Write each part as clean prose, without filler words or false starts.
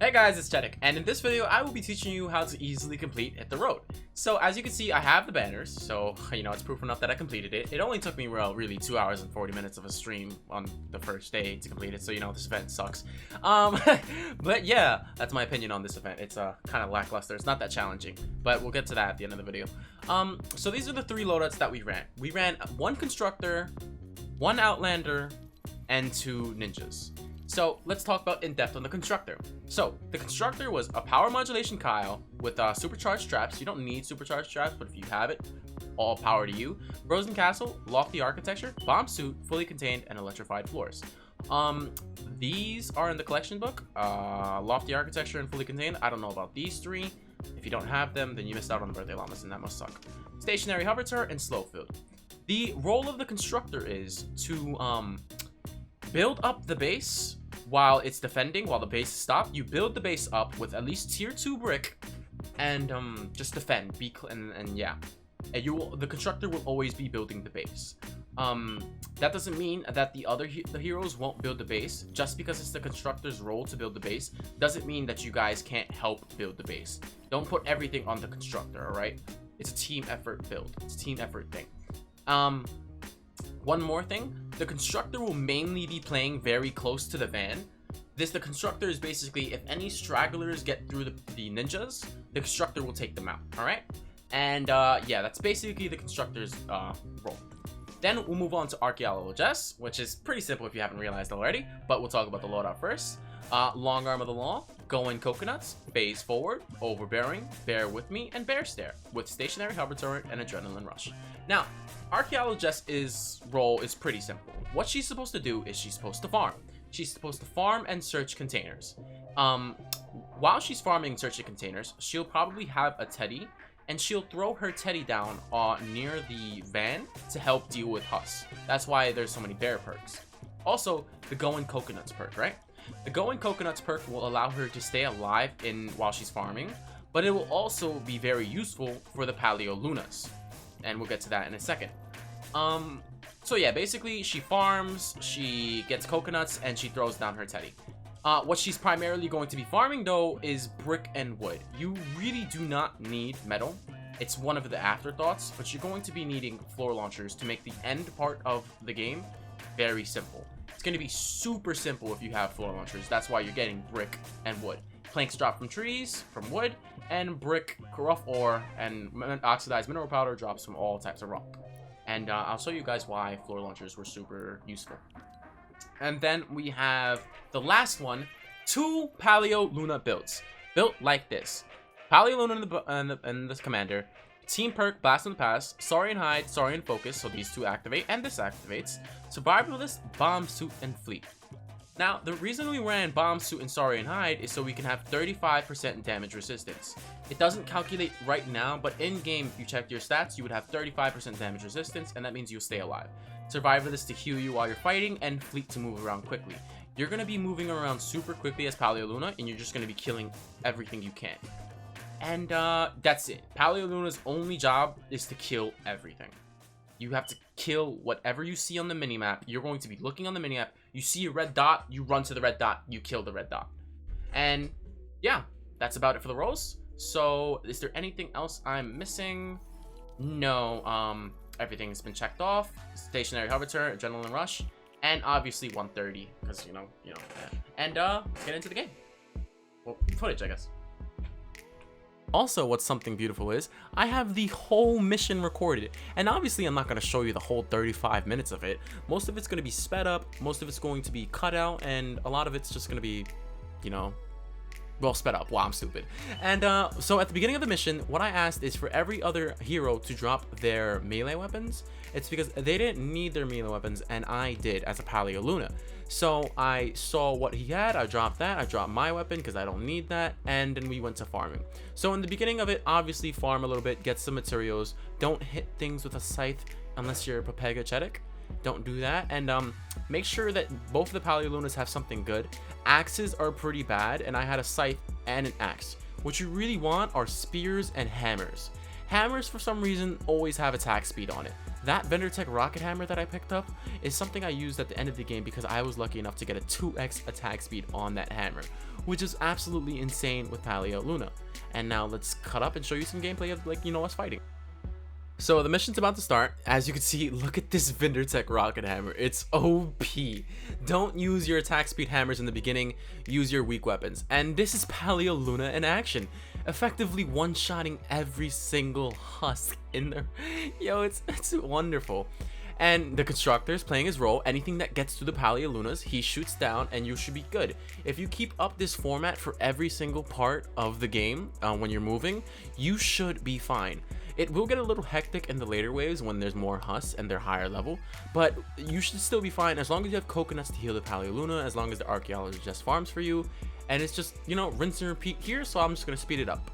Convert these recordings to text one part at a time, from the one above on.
Hey guys, it's Chetik, and in this video I will be teaching you how to easily complete Hit the Road. So as you can see, I have the banners, so it's proof enough that I completed it. It only took me really 2 hours and 40 minutes of a stream on the first day to complete it, so this event sucks. But yeah, that's my opinion on this event. It's kind of lackluster. It's not that challenging, but we'll get to that at the end of the video. So these are the 3 loadouts that we ran. We ran 1 Constructor, 1 Outlander, and 2 Ninjas. So let's talk about in depth on the Constructor. So the Constructor was a power modulation Kyle with supercharged traps. You don't need supercharged traps, but if you have it, all power to you. Frozen Castle, Lofty Architecture, Bomb Suit, Fully Contained, and Electrified Floors. These are in the collection book. Lofty Architecture and Fully Contained. I don't know about these 3. If you don't have them, then you missed out on the birthday llamas, and that must suck. Stationary Hover Turret and Slow Field. The role of the Constructor is to build up the base while it's defending, while the base is stopped. You build the base up with at least tier 2 brick and just defend. The Constructor will always be building the base. That doesn't mean that the heroes won't build the base. Just because it's the Constructor's role to build the base doesn't mean that you guys can't help build the base. Don't put everything on the Constructor, all right? It's a team effort build. It's a team effort thing. One more thing, the Constructor will mainly be playing very close to the van. The Constructor is basically, if any stragglers get through the ninjas, the Constructor will take them out, alright? And yeah, that's basically the Constructor's role. Then we'll move on to Archaeologist, which is pretty simple if you haven't realized already, but we'll talk about the loadout first. Long Arm of the Law, Going Coconuts, Phase Forward, Overbearing, Bear With Me, and Bear Stare, with Stationary Hover Turret and Adrenaline Rush. Now, Archaeologist's role is pretty simple. What she's supposed to do is she's supposed to farm. She's supposed to farm and search containers. While she's farming and searching containers, she'll probably have a teddy, and she'll throw her teddy down near the van to help deal with Huss. That's why there's so many bear perks. Also, the Going Coconuts perk, right? The Going Coconuts perk will allow her to stay alive while she's farming, but it will also be very useful for the Paleo Lunas, and we'll get to that in a second. So yeah, basically she farms, she gets coconuts, and she throws down her teddy. What she's primarily going to be farming though is brick and wood. You really do not need metal. It's one of the afterthoughts, but you're going to be needing floor launchers to make the end part of the game very simple. It's going to be super simple if you have floor launchers. That's why you're getting brick and wood. Planks drop from trees, from wood, and brick, rough ore, and oxidized mineral powder drops from all types of rock. And I'll show you guys why floor launchers were super useful. And then we have the last one, 2 Paleo Luna builds. Built like this. Paleo Luna and the commander. Team perk, Blast in the Past, Saurian Hide, Saurian Focus, so these 2 activate, and this activates. Survivalist, Bomb Suit, and Fleet. Now, the reason we ran Bomb Suit and Saurian Hide is so we can have 35% damage resistance. It doesn't calculate right now, but in-game, if you check your stats, you would have 35% damage resistance, and that means you'll stay alive. Survivalist to heal you while you're fighting, and Fleet to move around quickly. You're going to be moving around super quickly as Paleo Luna, and you're just going to be killing everything you can. And that's it. Paleo Luna's only job is to kill everything. You have to kill whatever you see on the minimap. You're going to be looking on the minimap. You see a red dot, you run to the red dot, you kill the red dot. And yeah, that's about it for the roles. So is there anything else I'm missing? No, everything's been checked off. Stationary Hover Turret, Adrenaline Rush, and obviously 130, because yeah. And let's get into the game. Well, footage, I guess. Also, what's something beautiful is, I have the whole mission recorded, and obviously I'm not going to show you the whole 35 minutes of it. Most of it's going to be sped up, most of it's going to be cut out, and a lot of it's just going to be, well, sped up. Wow, I'm stupid. And so at the beginning of the mission, what I asked is for every other hero to drop their melee weapons. It's because they didn't need their melee weapons, and I did as a Paleo Luna. So I saw what he had, I dropped that, I dropped my weapon because I don't need that, and then we went to farming. So in the beginning of it, obviously farm a little bit, get some materials, don't hit things with a scythe unless you're Papega Chetik. Don't do that, and make sure that both of the Paleo Lunas have something good. Axes are pretty bad, and I had a scythe and an axe. What you really want are spears and hammers. Hammers, for some reason, always have attack speed on it. That Vendortech rocket hammer that I picked up is something I used at the end of the game because I was lucky enough to get a 2x attack speed on that hammer, which is absolutely insane with Paleo Luna. And now let's cut up and show you some gameplay of, like, us fighting. So the mission's about to start. As you can see, look at this Vendortech rocket hammer. It's OP. Don't use your attack speed hammers in the beginning. Use your weak weapons. And this is Paleo Luna in action, effectively one-shotting every single husk in there. Yo, it's wonderful. And the constructor is playing his role. Anything that gets to the Paleo Lunas, he shoots down, and you should be good. If you keep up this format for every single part of the game when you're moving, you should be fine. It will get a little hectic in the later waves when there's more husks and they're higher level, but you should still be fine as long as you have coconuts to heal the Paleo Luna, as long as the archaeologist just farms for you, and it's just, rinse and repeat here, so I'm just going to speed it up.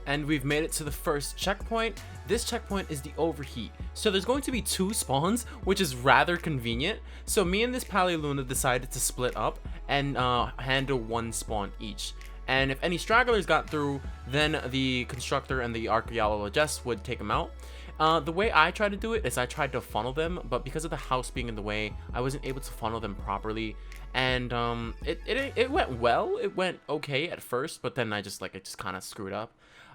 And we've made it to the first checkpoint. This checkpoint is the overheat. So there's going to be 2 spawns, which is rather convenient. So me and this Paleo Luna decided to split up and handle 1 spawn each. And if any stragglers got through, then the constructor and the archaeologist would take them out. The way I tried to do it is I tried to funnel them, but because of the house being in the way, I wasn't able to funnel them properly. And it went well. It went okay at first, but then I just kind of screwed up.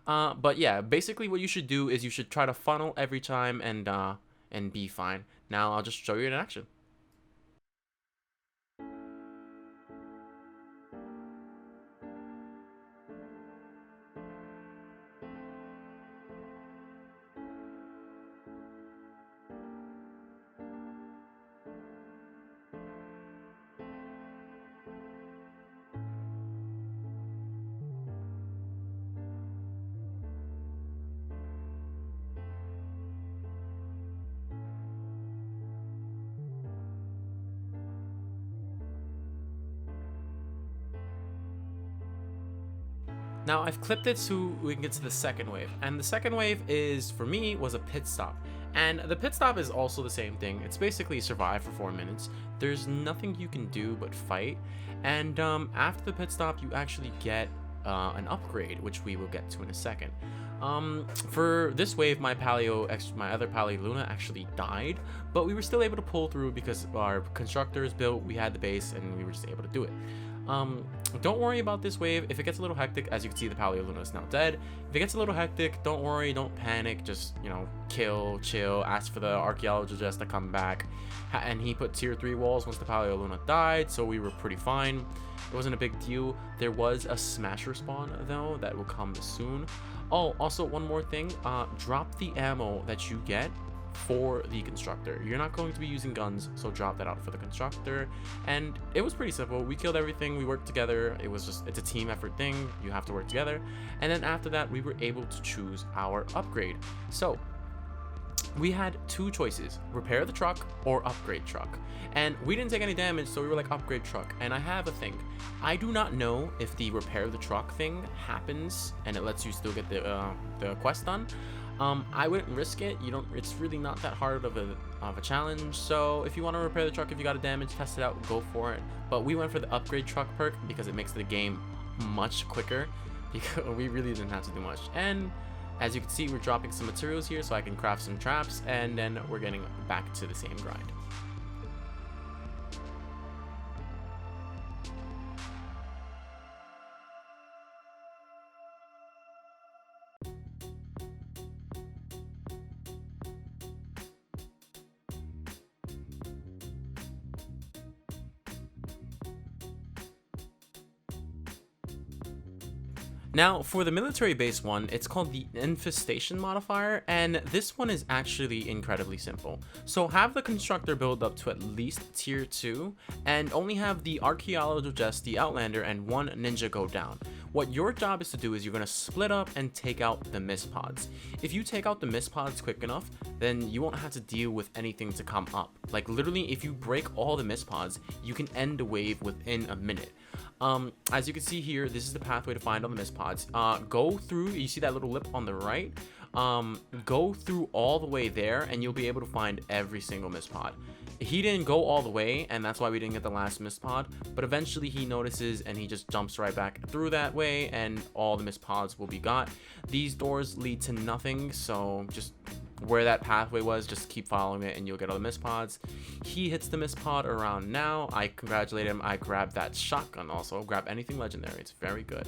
But yeah, basically what you should do is you should try to funnel every time and be fine. Now I'll just show you in action. Now I've clipped it so we can get to the second wave, and the second wave is, for me, was a pit stop. And the pit stop is also the same thing. It's basically survive for 4 minutes. There's nothing you can do but fight. And after the pit stop, you actually get an upgrade, which we will get to in a second. For this wave, my other Paleo Luna actually died, but we were still able to pull through because our constructor is built, we had the base, and we were just able to do it. Don't worry about this wave. If it gets a little hectic, as you can see, the Paleo Luna is now dead. If it gets a little hectic, don't worry, don't panic, just, kill, chill, ask for the archaeologist to come back. And he put tier 3 walls once the Paleo Luna died, so we were pretty fine. It wasn't a big deal. There was a smasher spawn, though, that will come soon. Oh, also, one more thing, drop the ammo that you get for the constructor. You're not going to be using guns, so drop that out for the constructor. And it was pretty simple. We killed everything, we worked together. It's a team effort thing, you have to work together. And then after that, we were able to choose our upgrade. So we had 2 choices: repair the truck or upgrade truck. And we didn't take any damage, so we were like, upgrade truck. And I have a thing. I do not know if the repair the truck thing happens and it lets you still get the quest done. I wouldn't risk it. It's really not that hard of a challenge. So if you want to repair the truck, if you got a damage, test it out, go for it. But we went for the upgrade truck perk because it makes the game much quicker, because we really didn't have to do much. And as you can see, we're dropping some materials here so I can craft some traps, and then we're getting back to the same grind. Now, for the military base one, it's called the Infestation modifier, and this one is actually incredibly simple. So have the constructor build up to at least tier 2, and only have the archaeologist, the Outlander, and 1 ninja go down. What your job is to do is you're going to split up and take out the mist pods. If you take out the mist pods quick enough, then you won't have to deal with anything to come up. Like literally, if you break all the mist pods, you can end the wave within a minute. As you can see here, this is the pathway to find all the mist pods. Go through, you see that little lip on the right? Go through all the way there and you'll be able to find every single mist pod. He didn't go all the way, and that's why we didn't get the last mist pod, but eventually he notices and he just jumps right back through that way, and all the mist pods will be got. These doors lead to nothing, so just where that pathway was, just keep following it and you'll get all the mist pods. He hits the mist pod around now. I congratulate him. I grabbed that shotgun also. Grab anything legendary, it's very good.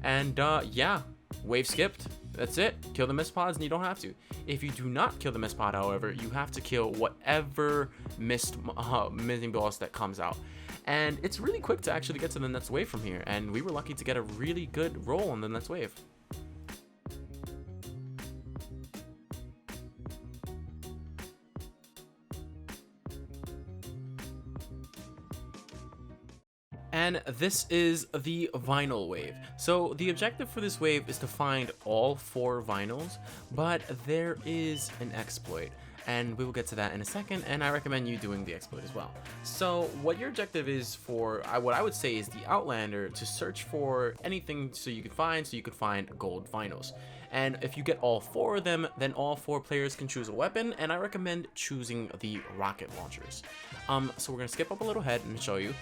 And yeah, wave skipped. That's it. Kill the mist pods and you don't have to. If you do not kill the mist pod, however, you have to kill whatever missing boss that comes out. And it's really quick to actually get to the next wave from here, and we were lucky to get a really good roll on the next wave. And this is the vinyl wave. So the objective for this wave is to find all 4 vinyls, but there is an exploit, and we will get to that in a second, and I recommend you doing the exploit as well. So what your objective is for, what I would say is the Outlander, to search for anything so you can find gold vinyls. And if you get all 4 of them, then all 4 players can choose a weapon, and I recommend choosing the rocket launchers. So we're gonna skip up a little ahead and show you.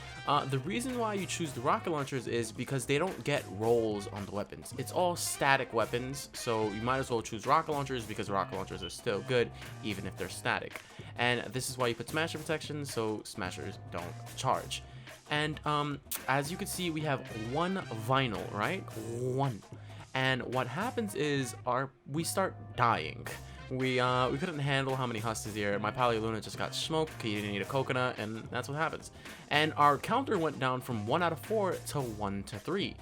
The reason why you choose the rocket launchers is because they don't get rolls on the weapons. It's all static weapons, so you might as well choose rocket launchers because rocket launchers are still good even if they're static. And this is why you put smasher protection, so smashers don't charge. And as you can see, we have 1 vinyl, right? 1. And what happens is we start dying. We couldn't handle how many husks is here. My Paleo Luna just got smoked. He didn't eat a coconut, and that's what happens. And our counter went down from 1 out of 4 to 1 to 3.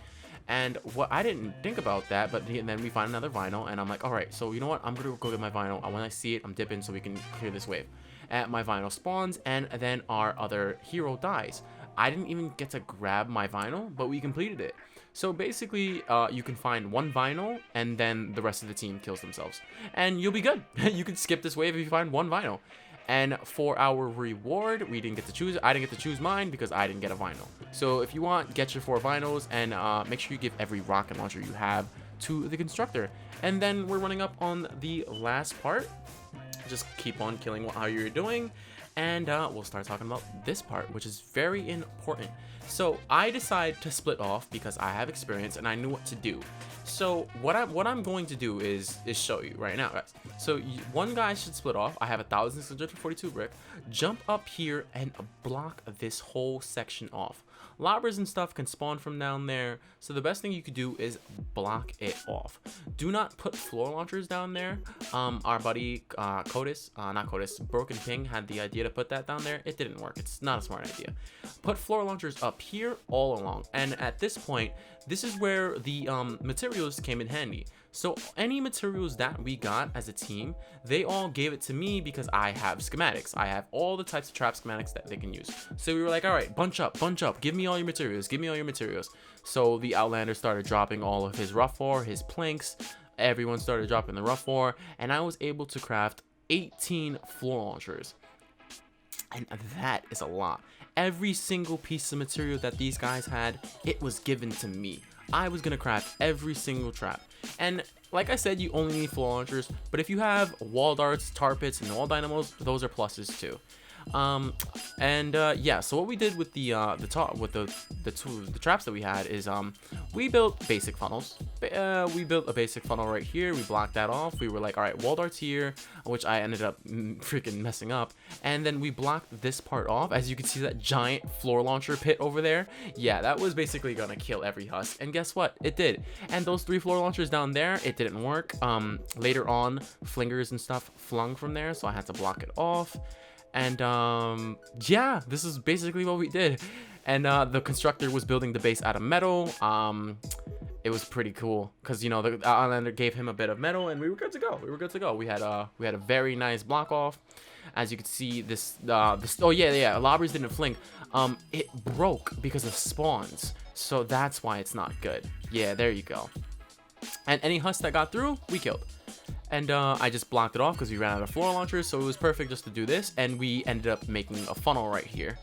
And what I didn't think about that, but then we find another vinyl, and I'm like, all right, so you know what? I'm gonna go get my vinyl. And when I see it, I'm dipping so we can clear this wave. And my vinyl spawns, and then our other hero dies. I didn't even get to grab my vinyl, but we completed it. So basically, you can find 1 vinyl, and then the rest of the team kills themselves. And you'll be good. You can skip this wave if you find 1 vinyl. And for our reward, we didn't get to choose. I didn't get to choose mine because I didn't get a vinyl. So if you want, get your 4 vinyls, and make sure you give every rocket launcher you have to the constructor. And then we're running up on the last part. Just keep on killing how you're doing. And we'll start talking about this part, which is very important. So I decided to split off because I have experience and I knew what to do. So what I'm going to do is show you right now, guys. So one guy should split off. I have 1,642 brick. Jump up here and block this whole section off. Lobbers and stuff can spawn from down there, so the best thing you could do is block it off. Do not put floor launchers down there. Our buddy Broken Ping had the idea to put that down there. It didn't work. It's not a smart idea. Put floor launchers up here all along, and at this point, this is where the materials came in handy. So any materials that we got as a team, they all gave it to me because I have schematics. I have all the types of trap schematics that they can use. So we were like, all right, bunch up, give me all your materials, give me all your materials. So the Outlander started dropping all of his rough ore, his planks, everyone started dropping the rough ore, and I was able to craft 18 floor launchers. And that is a lot. Every single piece of material that these guys had, it was given to me. I was gonna craft every single trap. And like I said, you only need floor launchers, but if you have wall darts, tar pits, and wall dynamos, those are pluses too. Yeah, so what we did with the traps that we had is we built basic funnels. We built a basic funnel right here. We blocked that off. We were like, all right, wall darts here, which I ended up freaking messing up, and then we blocked this part off. As you can see, that giant floor launcher pit over there, yeah, that was basically gonna kill every husk, and guess what, it did. And those 3 floor launchers down there, it didn't work. Later on, flingers and stuff flung from there, so I had to block it off. And yeah, this is basically what we did. And the constructor was building the base out of metal. It was pretty cool because, you know, the Outlander gave him a bit of metal, and we were good to go. We had a very nice block off. As you can see, this oh yeah, lobbers didn't fling. It broke because of spawns, so that's why it's not good. Yeah, there you go. And any husk that got through, we killed. And I just blocked it off because we ran out of floor launchers, so it was perfect just to do this, and we ended up making a funnel right here.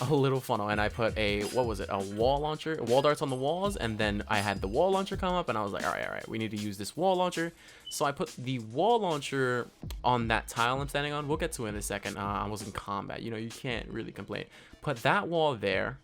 a little funnel, and I put a, what was it, a wall launcher, wall darts on the walls, and then I had the wall launcher come up, and I was like, all right, we need to use this wall launcher. So I put the wall launcher on that tile I'm standing on. We'll get to it in a second. I was in combat, you know, you can't really complain. Put that wall there,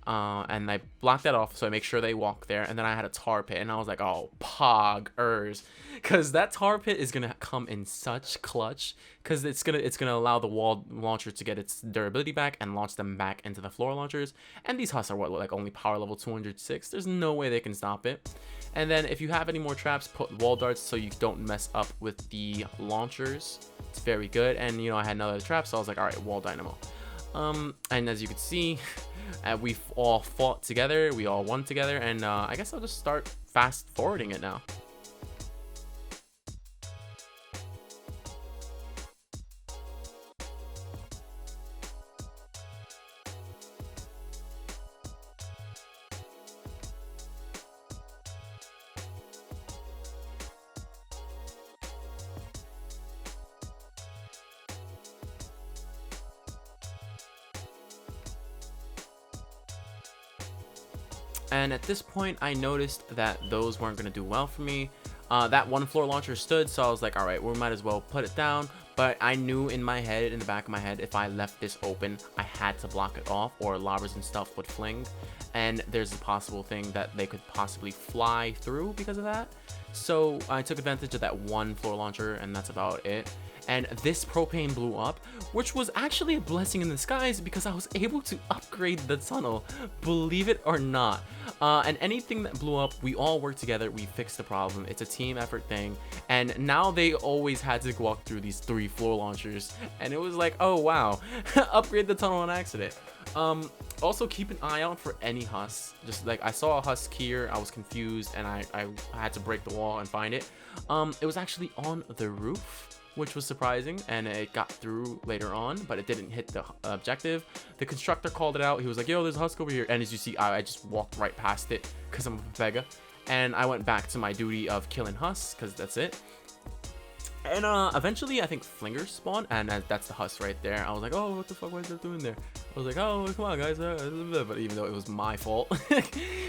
and I blocked that off so I make sure they walk there. And then I had a tar pit, and I was like, oh, poggers, because that tar pit is gonna come in such clutch, because it's gonna allow the wall launcher to get its durability back and launch them back into the floor launchers. And these husks are what, like only power level 206. There's no way they can stop it. And then if you have any more traps, put wall darts so you don't mess up with the launchers. It's very good. And you know, I had another trap, so I was like, all right, wall dynamo. And as you can see, we all fought together, we all won together, and I guess I'll just start fast forwarding it now. And at this point, I noticed that those weren't going to do well for me. That one floor launcher stood, so I was like, all right, we might as well put it down. But I knew in my head, in the back of my head, if I left this open, I had to block it off or lobbers and stuff would fling. And there's a possible thing that they could possibly fly through because of that. So I took advantage of that one floor launcher, and that's about it. And this propane blew up, which was actually a blessing in disguise because I was able to upgrade the tunnel, believe it or not. And anything that blew up, we all worked together, we fixed the problem. It's a team effort thing. And now they always had to walk through these 3 floor launchers, and it was like, oh wow, upgrade the tunnel on accident. Also keep an eye out for any husks. Just like I saw a husk here, I was confused, and I had to break the wall and find it. It was actually on the roof, which was surprising, and it got through later on, but it didn't hit the objective. The constructor called it out. He was like, yo, there's a husk over here. And as you see, I just walked right past it because I'm a Pega, and I went back to my duty of killing husks because that's it. And eventually I think flingers spawned, and that's the husk right there. I was like, oh, what the fuck, what is that doing there? I was like, oh, come on guys, but even though it was my fault,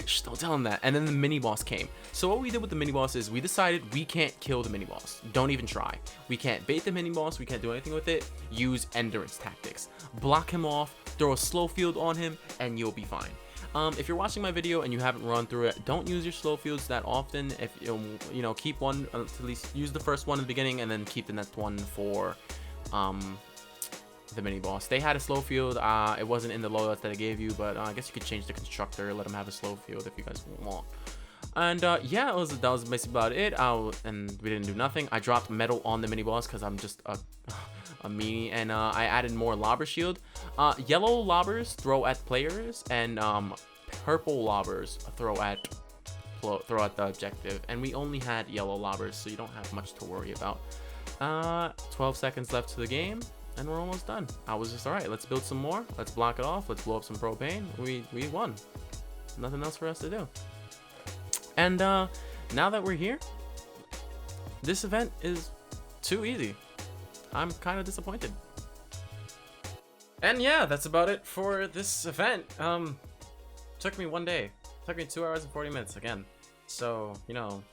shh, don't tell him that. And then the mini boss came. So what we did with the mini boss is we decided we can't kill the mini boss. Don't even try. We can't bait the mini boss, we can't do anything with it. Use endurance tactics. Block him off, throw a slow field on him, and you'll be fine. If you're watching my video and you haven't run through it, don't use your slow fields that often. If you know, keep one, at least use the first one in the beginning, and then keep the next one for the mini boss. They had a slow field. It wasn't in the loadouts that I gave you, but I guess you could change the constructor, let them have a slow field if you guys want. And yeah, that was basically about it. And we didn't do nothing. I dropped metal on the mini boss because I'm just a meanie, and I added more lobber shield. Yellow lobbers throw at players, and purple lobbers throw at the objective. And we only had yellow lobbers, so you don't have much to worry about. 12 seconds left to the game, and we're almost done. I was just, all right, let's build some more. Let's block it off. Let's blow up some propane. We won. Nothing else for us to do. And now that we're here, this event is too easy. I'm kind of disappointed. And yeah, that's about it for this event. Took me 1 day. Took me 2 hours and 40 minutes again. So, you know,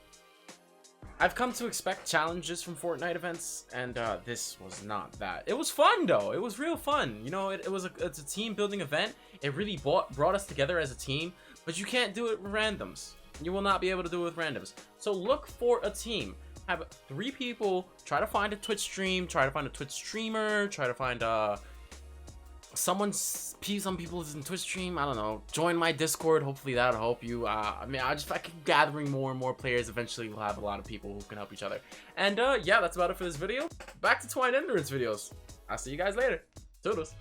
I've come to expect challenges from Fortnite events, and this was not that. It was fun though. It was real fun. You know, it's a team building event. It really brought us together as a team, but you can't do it with randoms. You will not be able to do it with randoms. So look for a team. Have 3 people, try to find a Twitch stream, try to find a Twitch streamer, try to find some people is in Twitch stream, I don't know, join my Discord, hopefully that'll help you. I mean, I keep gathering more and more players, eventually we'll have a lot of people who can help each other. And yeah, that's about it for this video. Back to Twine Endurance videos. I'll see you guys later. Toodles.